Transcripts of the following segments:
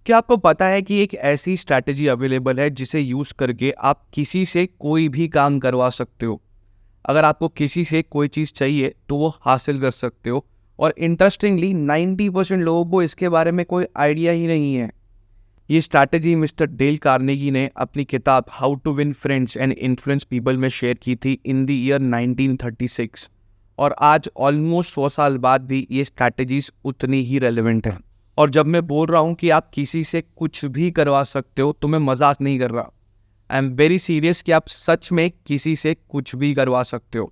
क्या आपको पता है कि एक ऐसी स्ट्रैटेजी अवेलेबल है जिसे यूज़ करके आप किसी से कोई भी काम करवा सकते हो। अगर आपको किसी से कोई चीज़ चाहिए तो वो हासिल कर सकते हो। और इंटरेस्टिंगली 90% लोगों को इसके बारे में कोई आइडिया ही नहीं है। ये स्ट्रैटेजी मिस्टर डेल कार्नेगी ने अपनी किताब how to win friends and influence people में शेयर की थी इन द ईयर 1936। और आज ऑलमोस्ट 100 साल बाद भी ये स्ट्रैटेजीज उतनी ही रेलेवेंट है। और जब मैं बोल रहा हूँ कि आप किसी से कुछ भी करवा सकते हो तो मैं मजाक नहीं कर रहा। आई एम वेरी सीरियस कि आप सच में किसी से कुछ भी करवा सकते हो।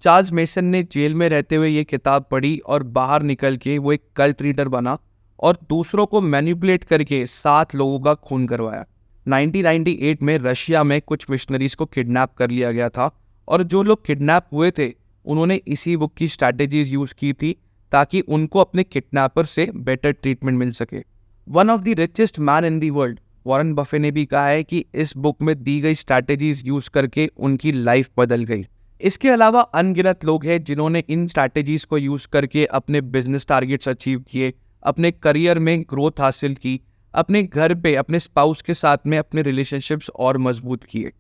चार्ल्स मेसन ने जेल में रहते हुए ये किताब पढ़ी और बाहर निकल के वो एक कल्ट रीडर बना और दूसरों को मैनिपुलेट करके 7 लोगों का खून करवाया। 1998 में रशिया में कुछ मिशनरीज को किडनैप कर लिया गया था और जो लोग किडनैप हुए थे उन्होंने इसी बुक की स्ट्रैटेजीज यूज की थी ताकि उनको अपने किडनैपर से बेटर ट्रीटमेंट मिल सके। One of the richest man in the world Warren Buffett ने भी कहा है कि इस बुक में दी गई स्ट्रैटेजीज यूज करके उनकी लाइफ बदल गई। इसके अलावा अनगिनत लोग हैं जिन्होंने इन स्ट्रैटेजीज को यूज करके अपने बिजनेस टारगेट्स अचीव किए, अपने करियर में ग्रोथ हासिल की, अपने घर पे अपने स्पाउस के साथ में अपने रिलेशनशिप्स और मजबूत किए।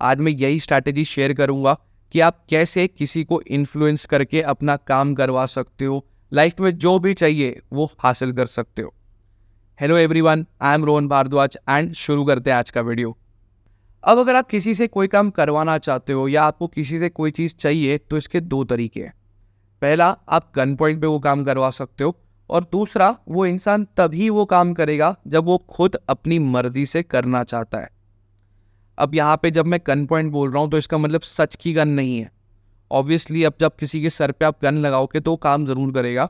आज मैं यही स्ट्रैटेजी शेयर करूंगा कि आप कैसे किसी को इन्फ्लुएंस करके अपना काम करवा सकते हो, लाइफ में जो भी चाहिए वो हासिल कर सकते हो। Hello everyone, I am Rohan Bhardwaj and शुरू करते हैं आज का वीडियो। अब अगर आप किसी से कोई काम करवाना चाहते हो या आपको किसी से कोई चीज़ चाहिए तो इसके 2 तरीके हैं। पहला, आप गन पॉइंट पे वो काम करवा सकते हो और दूसरा, वो इंसान तभी वो काम करेगा जब वो खुद अपनी मर्जी से करना चाहता है। अब यहाँ पे जब मैं गन पॉइंट बोल रहा हूँ तो इसका मतलब सच की गन नहीं है। ऑब्वियसली अब जब किसी के सर पे आप गन लगाओगे तो वो काम ज़रूर करेगा,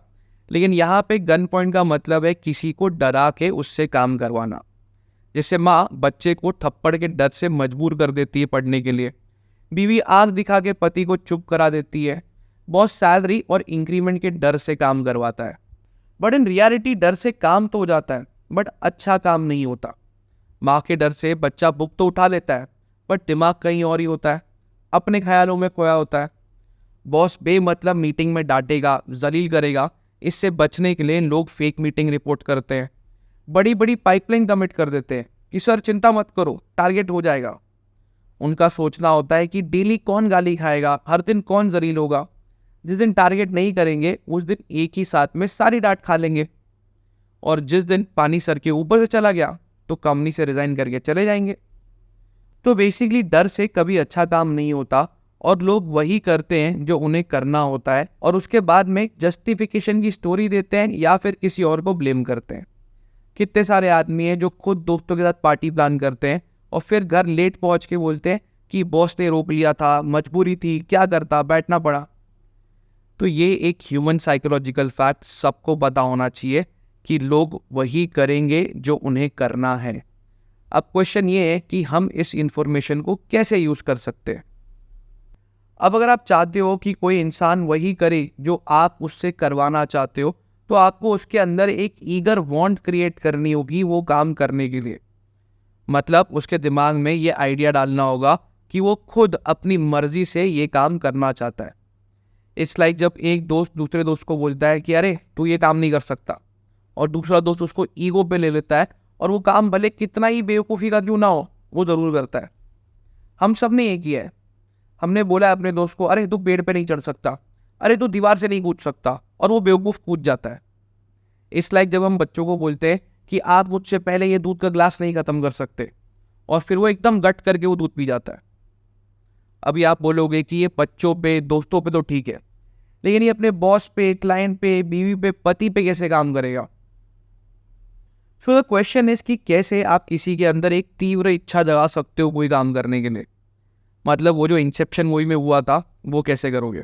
लेकिन यहाँ पे गन पॉइंट का मतलब है किसी को डरा के उससे काम करवाना। जैसे माँ बच्चे को थप्पड़ के डर से मजबूर कर देती है पढ़ने के लिए, बीवी आग दिखा के पति को चुप करा देती है, बॉस सैलरी और इंक्रीमेंट के डर से काम करवाता है। बट इन रियलिटी डर से काम तो हो जाता है बट अच्छा काम नहीं होता। माँ के डर से बच्चा बुक तो उठा लेता है बट दिमाग कहीं और ही होता है, अपने ख्यालों में खोया होता है। बॉस बेमतलब मीटिंग में डांटेगा, जलील करेगा। इससे बचने के लिए लोग फेक मीटिंग रिपोर्ट करते हैं, बड़ी बड़ी पाइपलाइन कमिट कर देते हैं कि सर चिंता मत करो, टारगेट हो जाएगा। उनका सोचना होता है कि डेली कौन गाली खाएगा, हर दिन कौन जलील होगा। जिस दिन टारगेट नहीं करेंगे उस दिन एक ही साथ में सारी डांट खा लेंगे, और जिस दिन पानी सर के ऊपर से चला गया तो कंपनी से रिजाइन करके चले जाएंगे। तो बेसिकली डर से कभी अच्छा काम नहीं होता और लोग वही करते हैं जो उन्हें करना होता है और उसके बाद में जस्टिफिकेशन की स्टोरी देते हैं या फिर किसी और को ब्लेम करते हैं। कितने सारे आदमी हैं जो खुद दोस्तों के साथ पार्टी प्लान करते हैं और फिर घर लेट पहुंच के बोलते हैं कि बॉस ने रोक लिया था, मजबूरी थी, क्या करता, बैठना पड़ा। तो ये एक ह्यूमन साइकोलॉजिकल फैक्ट सबको पता होना चाहिए कि लोग वही करेंगे जो उन्हें करना है। अब क्वेश्चन ये है कि हम इस इंफॉर्मेशन को कैसे यूज कर सकते हैं। अब अगर आप चाहते हो कि कोई इंसान वही करे जो आप उससे करवाना चाहते हो तो आपको उसके अंदर एक ईगर वांट क्रिएट करनी होगी वो काम करने के लिए। मतलब उसके दिमाग में ये आइडिया डालना होगा कि वो खुद अपनी मर्जी से ये काम करना चाहता है। इट्स लाइक जब एक दोस्त दूसरे दोस्त को बोलता है कि अरे तू ये काम नहीं कर सकता, और दूसरा दोस्त उसको ईगो पे ले लेता है और वो काम भले कितना ही बेवकूफ़ी का क्यों ना हो वो ज़रूर करता है। हम सब ने ये किया है। हमने बोला है अपने दोस्त को अरे तू पेड़ पे नहीं चढ़ सकता, अरे तू दीवार से नहीं कूद सकता, और वो बेवकूफ़ कूद जाता है। इस लाइक जब हम बच्चों को बोलते हैं कि आप मुझसे पहले ये दूध का ग्लास नहीं ख़त्म कर सकते, और फिर वो एकदम गट करके वो दूध पी जाता है। अभी आप बोलोगे कि ये बच्चों पे दोस्तों पे तो ठीक है, लेकिन ये अपने बॉस पे, क्लाइंट पे, बीवी पे, पति पे कैसे काम करेगा। सो द क्वेश्चन इज कि कैसे आप किसी के अंदर एक तीव्र इच्छा जगा सकते हो कोई काम करने के लिए। मतलब वो जो इंसेप्शन मूवी में हुआ था वो कैसे करोगे।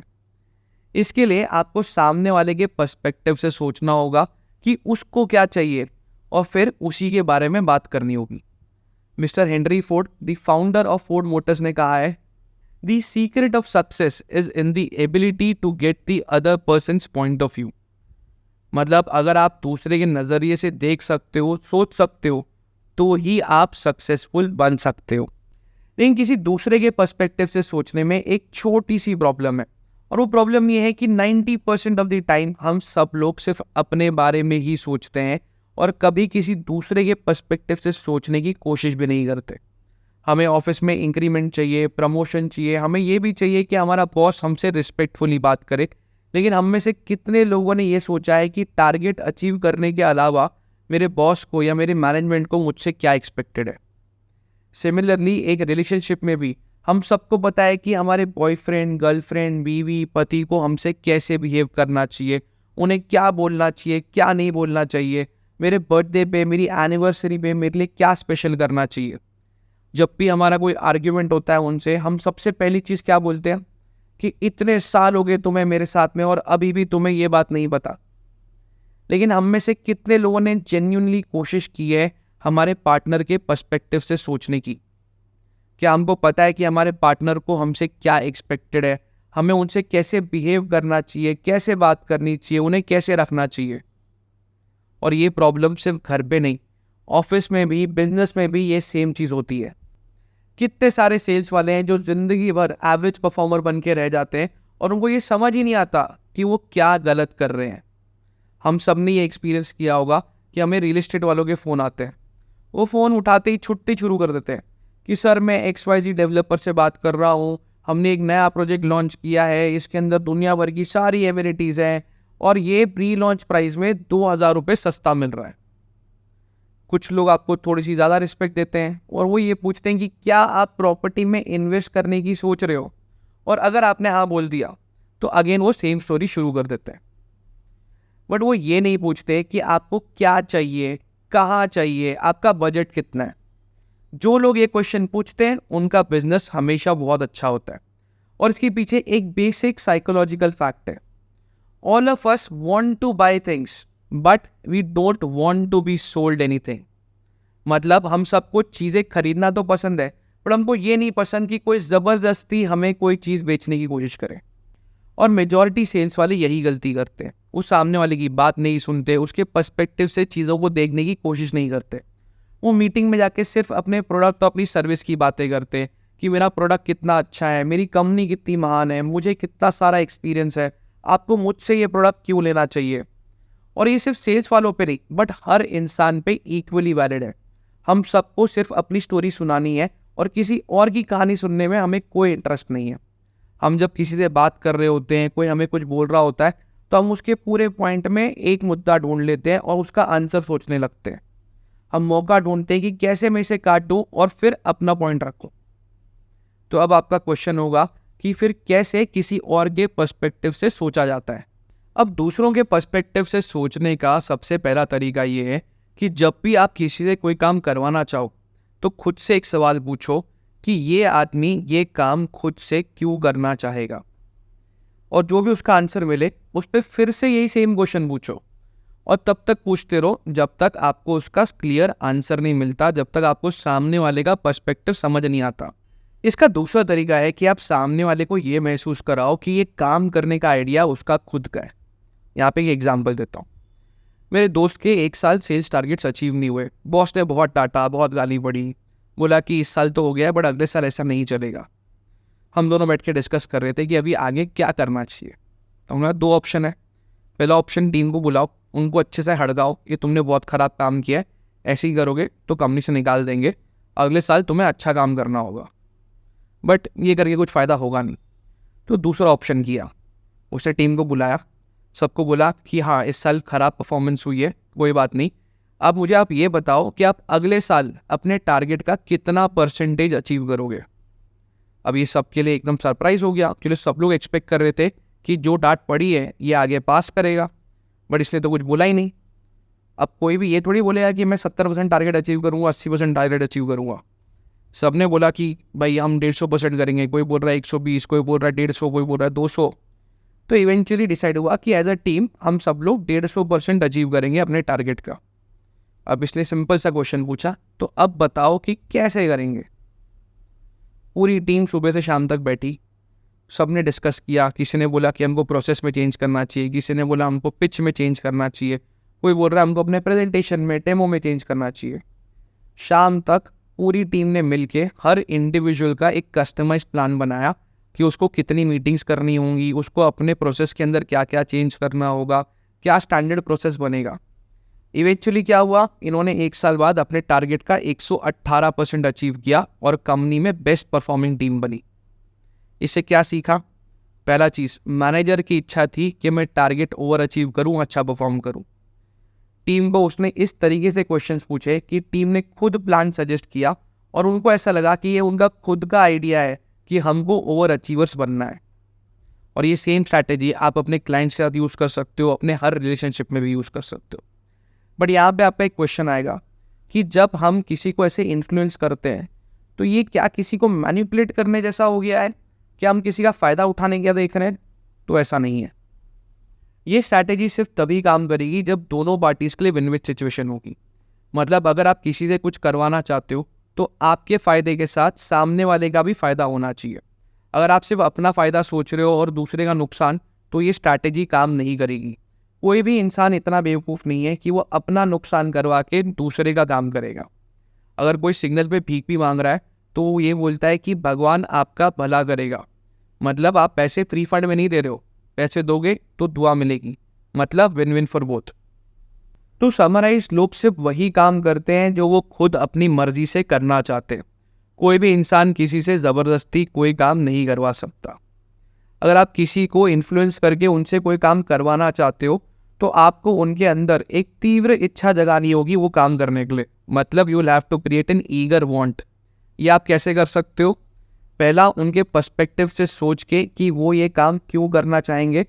इसके लिए आपको सामने वाले के पर्सपेक्टिव से सोचना होगा कि उसको क्या चाहिए और फिर उसी के बारे में बात करनी होगी। Mister Henry Ford, the founder of Ford motors, ने कहा है the secret of success is in the ability to get the other person's point of view. मतलब अगर आप दूसरे के नज़रिए से देख सकते हो, सोच सकते हो, तो ही आप सक्सेसफुल बन सकते हो। लेकिन किसी दूसरे के पर्सपेक्टिव से सोचने में एक छोटी सी प्रॉब्लम है, और वो प्रॉब्लम ये है कि 90% ऑफ द टाइम हम सब लोग सिर्फ अपने बारे में ही सोचते हैं और कभी किसी दूसरे के पर्सपेक्टिव से सोचने की कोशिश भी नहीं करते। हमें ऑफिस में इंक्रीमेंट चाहिए, प्रमोशन चाहिए, हमें ये भी चाहिए कि हमारा बॉस हमसे रिस्पेक्टफुली बात करे, लेकिन हम में से कितने लोगों ने ये सोचा है कि टारगेट अचीव करने के अलावा मेरे बॉस को या मेरे मैनेजमेंट को मुझसे क्या एक्सपेक्टेड है। सिमिलरली एक रिलेशनशिप में भी हम सबको पता है कि हमारे बॉयफ्रेंड, गर्लफ्रेंड, बीवी, पति को हमसे कैसे बिहेव करना चाहिए, उन्हें क्या बोलना चाहिए, क्या नहीं बोलना चाहिए, मेरे बर्थडे पे, मेरी एनिवर्सरी पे मेरे लिए क्या स्पेशल करना चाहिए। जब भी हमारा कोई आर्ग्यूमेंट होता है उनसे, हम सबसे पहली चीज़ क्या बोलते हैं कि इतने साल हो गए तुम्हें मेरे साथ में और अभी भी तुम्हें ये बात नहीं पता। लेकिन हम में से कितने लोगों ने जेन्युइनली कोशिश की है हमारे पार्टनर के पर्सपेक्टिव से सोचने की? क्या हमको पता है कि हमारे पार्टनर को हमसे क्या एक्सपेक्टेड है, हमें उनसे कैसे बिहेव करना चाहिए, कैसे बात करनी चाहिए, उन्हें कैसे रखना चाहिए? और ये प्रॉब्लम सिर्फ घर पे नहीं, ऑफिस में भी, बिजनेस में भी ये सेम चीज़ होती है। कितने सारे सेल्स वाले हैं जो ज़िंदगी भर एवरेज परफॉर्मर बन के रह जाते हैं और उनको ये समझ ही नहीं आता कि वो क्या गलत कर रहे हैं। हम सब ने ये एक्सपीरियंस किया होगा कि हमें रियल एस्टेट वालों के फ़ोन आते हैं, वो फ़ोन उठाते ही छुट्टी शुरू कर देते हैं कि सर मैं XYZ डेवलपर से बात कर रहा हूँ, हमने एक नया प्रोजेक्ट लॉन्च किया है, इसके अंदर दुनिया भर की सारी एमिनिटीज़ हैं और ये प्री लॉन्च प्राइस में 2000 रुपये सस्ता मिल रहा है। कुछ लोग आपको थोड़ी सी ज़्यादा रिस्पेक्ट देते हैं और वो ये पूछते हैं कि क्या आप प्रॉपर्टी में इन्वेस्ट करने की सोच रहे हो, और अगर आपने हाँ बोल दिया तो अगेन वो सेम स्टोरी शुरू कर देते हैं। बट वो ये नहीं पूछते कि आपको क्या चाहिए, कहाँ चाहिए, आपका बजट कितना है। जो लोग ये क्वेश्चन पूछते हैं उनका बिजनेस हमेशा बहुत अच्छा होता है। और इसके पीछे एक बेसिक साइकोलॉजिकल फैक्ट है, all of us want to buy things but we don't want to be sold anything. मतलब हम सबको चीज़ें खरीदना तो पसंद है, पर हमको ये नहीं पसंद कि कोई ज़बरदस्ती हमें कोई चीज़ बेचने की कोशिश करे। और मेजॉरिटी सेल्स वाले यही गलती करते हैं, उस सामने वाले की बात नहीं सुनते, उसके पर्सपेक्टिव से चीज़ों को देखने की कोशिश नहीं करते। वो मीटिंग में जाके सिर्फ अपने प्रोडक्ट और अपनी सर्विस की बातें करते हैं कि मेरा प्रोडक्ट कितना अच्छा है, मेरी कंपनी कितनी महान है, मुझे कितना सारा एक्सपीरियंस है, आपको मुझसे ये प्रोडक्ट क्यों लेना चाहिए। और ये सिर्फ सेल्स वालों पे नहीं बट हर इंसान पे इक्वली वैलिड है। हम सबको सिर्फ अपनी स्टोरी सुनानी है और किसी और की कहानी सुनने में हमें कोई इंटरेस्ट नहीं है। हम जब किसी से बात कर रहे होते हैं, कोई हमें कुछ बोल रहा होता है, तो हम उसके पूरे पॉइंट में एक मुद्दा ढूंढ लेते हैं और उसका आंसर सोचने लगते हैं। हम मौका ढूंढते हैं कि कैसे मैं इसे काट दूं और फिर अपना पॉइंट रखूं। तो अब आपका क्वेश्चन होगा कि फिर कैसे किसी और के पर्सपेक्टिव से सोचा जाता है। अब दूसरों के पर्सपेक्टिव से सोचने का सबसे पहला तरीका ये है कि जब भी आप किसी से कोई काम करवाना चाहो तो खुद से एक सवाल पूछो कि ये आदमी ये काम खुद से क्यों करना चाहेगा, और जो भी उसका आंसर मिले उस पर फिर से यही सेम क्वेश्चन पूछो और तब तक पूछते रहो जब तक आपको उसका क्लियर आंसर नहीं मिलता, जब तक आपको सामने वाले का पर्सपेक्टिव समझ नहीं आता। इसका दूसरा तरीका है कि आप सामने वाले को ये महसूस कराओ कि ये काम करने का आइडिया उसका खुद का है। यहाँ पे एक एग्जांपल देता हूँ। मेरे दोस्त के 1 साल सेल्स टारगेट्स अचीव नहीं हुए, बॉस ने बहुत डांटा, बहुत गाली पड़ी, बोला कि इस साल तो हो गया है बट अगले साल ऐसा नहीं चलेगा। हम दोनों बैठ के डिस्कस कर रहे थे कि अभी आगे क्या करना चाहिए। तो हमारा 2 ऑप्शन है। पहला ऑप्शन, टीम को बुलाओ, उनको अच्छे से हड़काओ, ये तुमने बहुत ख़राब काम किया है, ऐसे ही करोगे तो कंपनी से निकाल देंगे, अगले साल तुम्हें अच्छा काम करना होगा। बट ये करके कुछ फ़ायदा होगा नहीं। तो दूसरा ऑप्शन किया, उसने टीम को बुलाया, सबको बोला कि हाँ इस साल ख़राब परफॉर्मेंस हुई है, कोई बात नहीं, अब मुझे आप ये बताओ कि आप अगले साल अपने टारगेट का कितना % अचीव करोगे। अब ये सबके लिए एकदम सरप्राइज हो गया क्योंकि सब लोग एक्सपेक्ट कर रहे थे कि जो डांट पड़ी है ये आगे पास करेगा, बट इसने तो कुछ बोला ही नहीं। अब कोई भी ये थोड़ी बोलेगा कि मैं 70% टारगेट अचीव करूँगा, 80% टारगेट अचीव करूँगा। सब ने बोला कि भाई हम 150% करेंगे, कोई बोल रहा है 120, कोई बोल रहा है 150, कोई बोल रहा है 200। तो इवेंचुअली डिसाइड हुआ कि एज अ टीम हम सब लोग 150% अचीव करेंगे अपने टारगेट का। अब इसने सिंपल सा क्वेश्चन पूछा, तो अब बताओ कि कैसे करेंगे। पूरी टीम सुबह से शाम तक बैठी, सब ने डिस्कस किया। किसी ने बोला कि हमको प्रोसेस में चेंज करना चाहिए, किसी ने बोला हमको पिच में चेंज करना चाहिए, कोई बोल रहा है हमको अपने प्रेजेंटेशन में, डेमो में चेंज करना चाहिए। शाम तक पूरी टीम ने मिलके हर इंडिविजुअल का एक कस्टमाइज प्लान बनाया कि उसको कितनी मीटिंग्स करनी होंगी, उसको अपने प्रोसेस के अंदर क्या क्या चेंज करना होगा, क्या स्टैंडर्ड प्रोसेस बनेगा। इवेंचुअली क्या हुआ, इन्होंने 1 साल बाद अपने टारगेट का 118% अचीव किया और कंपनी में बेस्ट परफॉर्मिंग टीम बनी। इससे क्या सीखा? पहला चीज़, मैनेजर की इच्छा थी कि मैं टारगेट ओवर अचीव करूं, अच्छा परफॉर्म करूं। टीम को उसने इस तरीके से क्वेश्चंस पूछे कि टीम ने खुद प्लान सजेस्ट किया और उनको ऐसा लगा कि ये उनका खुद का आइडिया है कि हमको ओवर अचीवर्स बनना है। और ये सेम स्ट्रैटेजी आप अपने क्लाइंट्स के साथ यूज़ कर सकते हो, अपने हर रिलेशनशिप में भी यूज़ कर सकते हो। बट यहाँ पे आपका एक क्वेश्चन आएगा कि जब हम किसी को ऐसे इन्फ्लुएंस करते हैं तो ये क्या किसी को मैनिपुलेट करने जैसा हो गया है? क्या हम किसी का फ़ायदा उठाने क्या देख रहे हैं? तो ऐसा नहीं है। ये स्ट्रैटेजी सिर्फ तभी काम करेगी जब दोनों पार्टीज़ के लिए विन विन सिचुएशन होगी। मतलब अगर आप किसी से कुछ करवाना चाहते हो तो आपके फ़ायदे के साथ सामने वाले का भी फ़ायदा होना चाहिए। अगर आप सिर्फ अपना फ़ायदा सोच रहे हो और दूसरे का नुकसान, तो ये स्ट्रैटेजी काम नहीं करेगी। कोई भी इंसान इतना बेवकूफ़ नहीं है कि वो अपना नुकसान करवा के दूसरे का काम करेगा। अगर कोई सिग्नल पे भीख भी मांग रहा है तो वो ये बोलता है कि भगवान आपका भला करेगा। मतलब आप पैसे फ्री फंड में नहीं दे रहे हो, पैसे दोगे तो दुआ मिलेगी। मतलब win win for both. To summarise, लोग सिर्फ वही काम करते हैं जो वो खुद अपनी मर्जी से करना चाहते हैं। कोई भी इंसान किसी से ज़बरदस्ती कोई काम नहीं करवा सकता। अगर आप किसी को इन्फ्लुएंस करके उनसे कोई काम करवाना चाहते हो तो आपको उनके अंदर एक तीव्र इच्छा जगानी होगी वो काम करने के लिए। मतलब you will have to create an eager want. ये आप कैसे कर सकते हो? पहला, उनके पर्सपेक्टिव से सोच के कि वो ये काम क्यों करना चाहेंगे,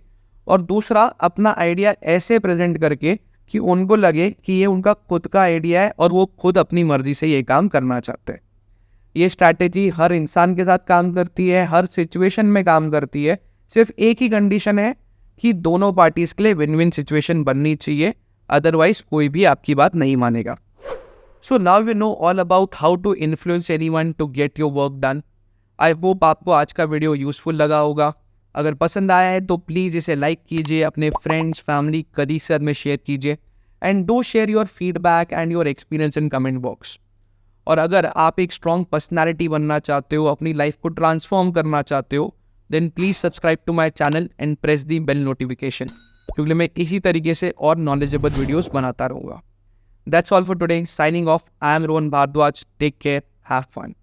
और दूसरा, अपना आइडिया ऐसे प्रेजेंट करके कि उनको लगे कि ये उनका खुद का आइडिया है और वो खुद अपनी मर्जी से ये काम करना चाहते हैं। ये स्ट्रैटेजी हर इंसान के साथ काम करती है, हर सिचुएशन में काम करती है। सिर्फ एक ही कंडीशन है कि दोनों पार्टीज के लिए विन विन सिचुएशन बननी चाहिए, अदरवाइज कोई भी आपकी बात नहीं मानेगा। So now we know all about how to influence anyone to get your work done. I hope आपको आज का वीडियो यूजफुल लगा होगा। अगर पसंद आया है तो प्लीज़ इसे लाइक कीजिए, अपने फ्रेंड्स, फैमिली, कलीग के साथ में शेयर कीजिए, and do share your feedback and your experience in comment box. और अगर आप एक स्ट्रॉन्ग पर्सनैलिटी बनना चाहते हो, अपनी लाइफ को ट्रांसफॉर्म करना चाहते हो, then please subscribe to my channel and press the bell notification, क्योंकि मैं इसी तरीके से और नॉलेजेबल वीडियोस बनाता रहूँगा। That's all for today, signing off. I am Rohan Bhardwaj. Take care, have fun.